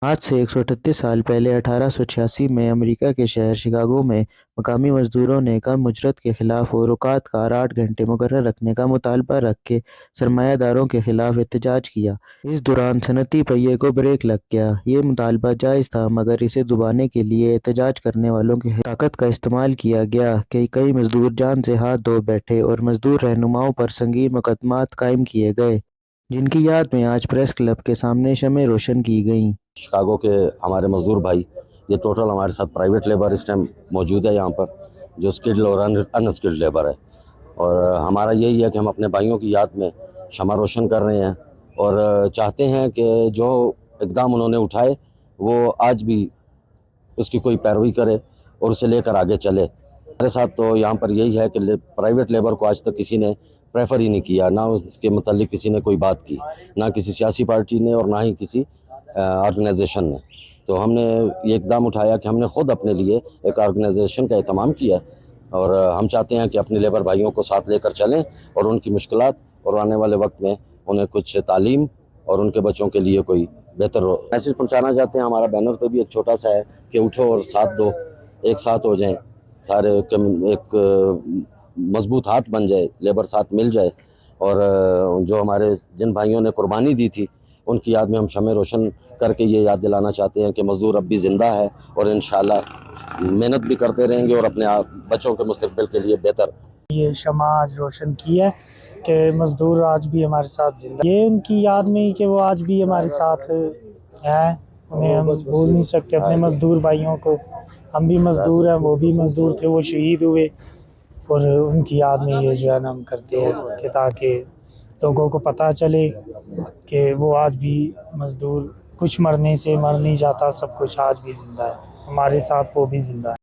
आज से 138 साल पहले 1886 में अमेरिका के शहर शिकागो में मकामी मजदूरों ने कम उजरत के खिलाफ और औकात का 8 घंटे मुकर्रर रखने का मुतालबा रख के सरमायादारों के खिलाफ एहतजाज किया। इस दौरान सनती पहिए को ब्रेक लग गया। ये मुतालबा जायज़ था, मगर इसे दबाने के लिए एहतजाज करने वालों की ताकत का इस्तेमाल किया गया कि कई मजदूर जान से हाथ धो बैठे और मजदूर रहनुमाओं पर संगीन मुकदमात कायम किए गए, जिनकी याद में आज प्रेस क्लब के सामने शमें रोशन की गईं। शिकागो के हमारे मज़दूर भाई, ये टोटल हमारे साथ प्राइवेट लेबर इस टाइम मौजूद है यहाँ पर, जो स्किल्ड और अनस्किल्ड लेबर है। और हमारा यही है कि हम अपने भाइयों की याद में शमा रोशन कर रहे हैं और चाहते हैं कि जो इक़दाम उन्होंने उठाए वो आज भी उसकी कोई पैरवी करे और उसे लेकर आगे चले। हमारे साथ तो यहाँ पर यही है कि प्राइवेट लेबर को आज तक किसी ने प्रेफर ही नहीं किया, ना उसके मतलब किसी ने कोई बात की, ना किसी सियासी पार्टी ने और ना ही किसी ऑर्गेनाइजेशन ने। तो हमने ये इक़दाम उठाया कि हमने ख़ुद अपने लिए एक ऑर्गेनाइजेशन का एहतमाम किया और हम चाहते हैं कि अपने लेबर भाइयों को साथ लेकर चलें और उनकी मुश्किलात और आने वाले वक्त में उन्हें कुछ तालीम और उनके बच्चों के लिए कोई बेहतर मैसेज पहुंचाना चाहते हैं। हमारा बैनर पे भी एक छोटा सा है कि उठो और साथ दो, एक साथ हो जाएं, सारे एक मजबूत हाथ बन जाए, लेबर साथ मिल जाए और जो हमारे जिन भाइयों ने कुर्बानी दी थी उनकी याद में हम शमे रोशन करके ये याद दिलाना चाहते हैं कि मज़दूर अब भी ज़िंदा है और इंशाल्लाह मेहनत भी करते रहेंगे और अपने बच्चों के मुस्तकबिल के लिए बेहतर। ये शमा आज रोशन की है कि मज़दूर आज भी हमारे साथ जिंदा, ये उनकी याद में ही कि वो आज भी हमारे साथ हैं। उन्हें हम भूल नहीं सकते, अपने मज़दूर भाइयों को। हम भी मज़दूर हैं, वो भी मज़दूर थे, वो शहीद हुए और उनकी याद में ये जो है ना हम करते हैं कि ताकि लोगों को पता चले कि वो आज भी मज़दूर, कुछ मरने से मर नहीं जाता, सब कुछ आज भी ज़िंदा है, हमारे साथ वो भी ज़िंदा है।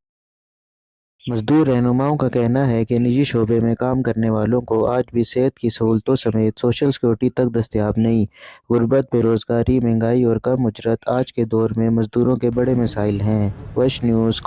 मजदूर रहनुमाओं का कहना है कि निजी शोबे में काम करने वालों को आज भी सेहत की सहूलतों समेत सोशल सिक्योरिटी तक दस्तयाब नहीं। गुर्बत, बेरोजगारी, महंगाई और कम उजरत आज के दौर में मजदूरों के बड़े मसाइल हैं। वश न्यूज़।